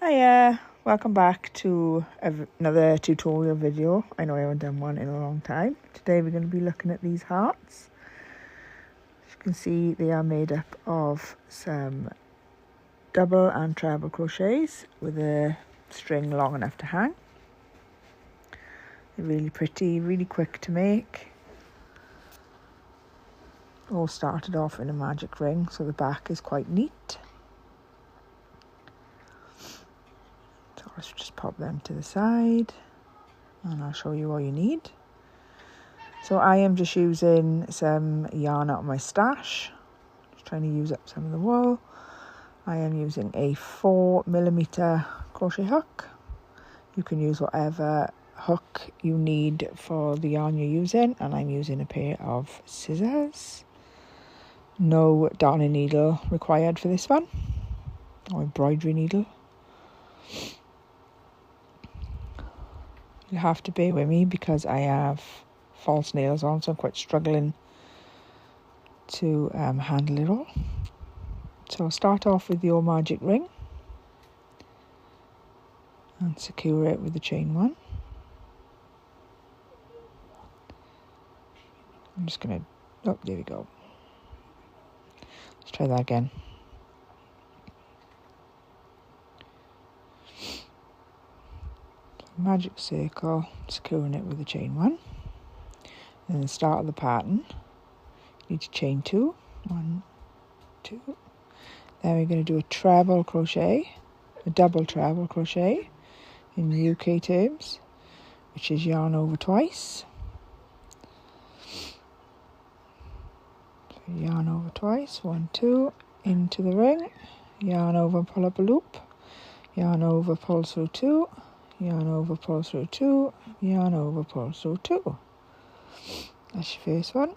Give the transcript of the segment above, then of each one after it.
Hiya, welcome back to another tutorial video. I know I haven't done one in a long time. Today we're going to be looking at these hearts. As you can see, they are made up of some double and treble crochets with a string long enough to hang. They're really pretty, really quick to make. All started off in a magic ring, so the back is quite neat. So let's just pop them to the side and I'll show you what you need. So I am just using some yarn out of my stash, just trying to use up some of the wool. I am using a 4mm crochet hook. You can use whatever hook you need for the yarn you're using, and I'm using a pair of scissors. No darning needle required for this one, or embroidery needle. You'll have to bear with me because I have false nails on, so I'm quite struggling to handle it all. So I'll start off with your magic ring and secure it with the chain one. I'm just going to, oh, there we go. Let's try that again. Magic circle, securing it with the chain one. And then the start of the pattern, you need to chain 2. 1, 2. Then we're going to do a treble crochet, a double treble crochet in UK terms, which is yarn over twice. So yarn over twice, 1, 2, into the ring, yarn over, pull up a loop, yarn over, pull through 2, yarn over, pull through 2, yarn over, pull through 2. That's your first one.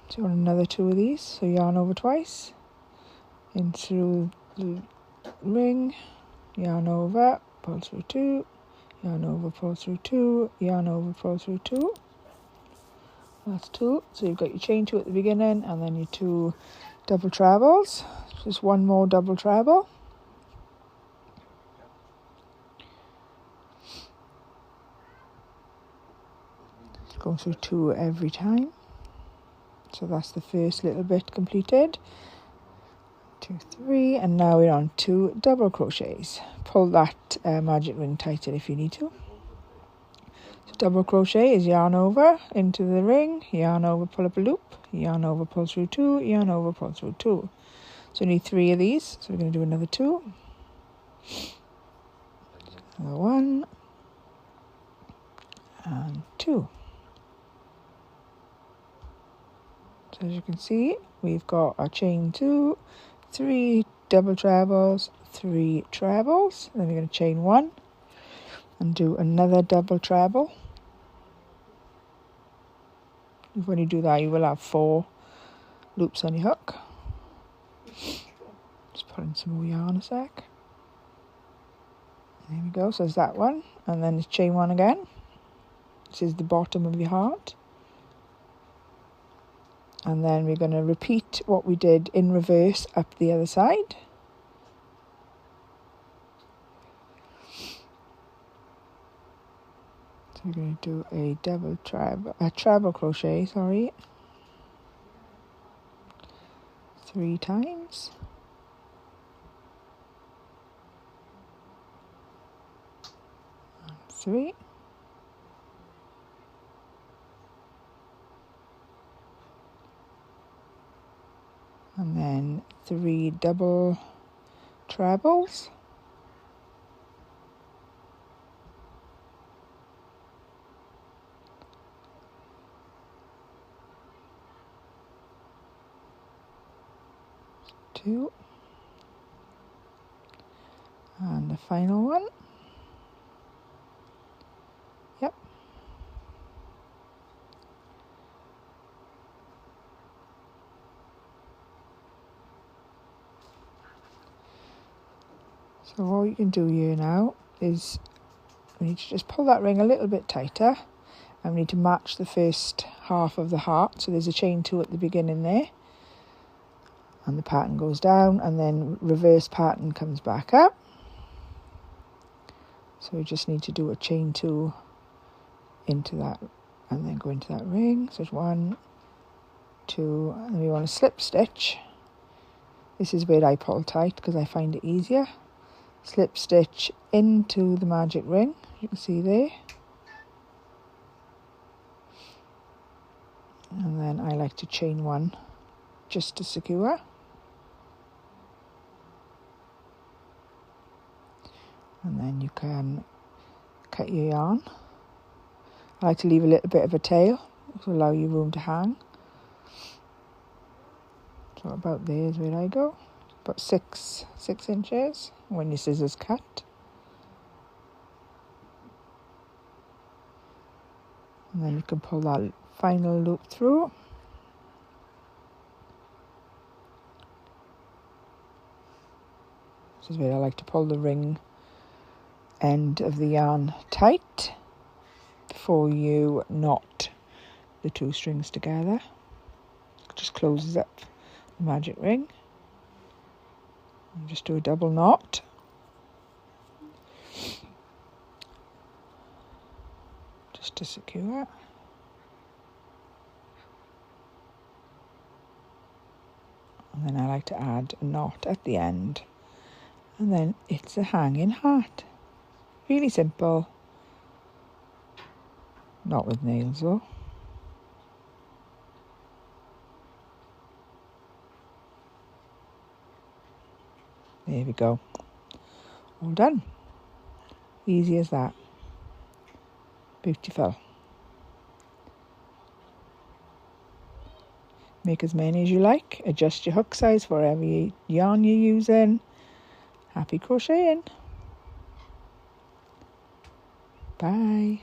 So you want another 2 of these. So yarn over twice, in through the ring, yarn over, pull through 2, yarn over, pull through 2, yarn over, pull through 2. That's 2. So you've got your chain 2 at the beginning, and then your 2 double trebles. Just one more double treble. Go through 2 every time. So that's the first little bit completed. 2, 3, and now we're on 2 double crochets. Pull that magic ring tighter if you need to. So double crochet is yarn over into the ring, yarn over, pull up a loop, yarn over, pull through 2, yarn over, pull through 2. So we need 3 of these. So we're going to do another 2. Another 1 and 2. So as you can see, we've got our chain 2, 3 double trebles, 3 trebles. Then we're going to chain 1 and do another double treble. When you do that, you will have 4 loops on your hook. Just put in some more yarn a sec. There we go. So there's that one, and then it's chain 1 again. This is the bottom of your heart. And then we're going to repeat what we did in reverse up the other side. So we're going to do a treble crochet, 3 times. And 3. And then 3 double trebles. Two. And the final one. Yep. So all you can do here now is we need to just pull that ring a little bit tighter, and we need to match the first half of the heart. So there's a chain 2 at the beginning there, and the pattern goes down, and then reverse pattern comes back up. So we just need to do a chain 2 into that and then go into that ring. So it's 1, 2, and then we want to slip stitch. This is where I pull tight because I find it easier. Slip stitch into the magic ring, you can see there. And then I like to chain 1 just to secure. And then you can cut your yarn. I like to leave a little bit of a tail to allow you room to hang. So about there is where I go. About 6 inches when your scissors cut. And then you can pull that final loop through. This is where I like to pull the ring end of the yarn tight before you knot the 2 strings together. It just closes up the magic ring. And just do a double knot. Just to secure. And then I like to add a knot at the end. And then it's a hanging hat. Really simple. Not with nails though. There we go. All done. Easy as that. Beautiful. Make as many as you like. Adjust your hook size for every yarn you're using. Happy crocheting. Bye.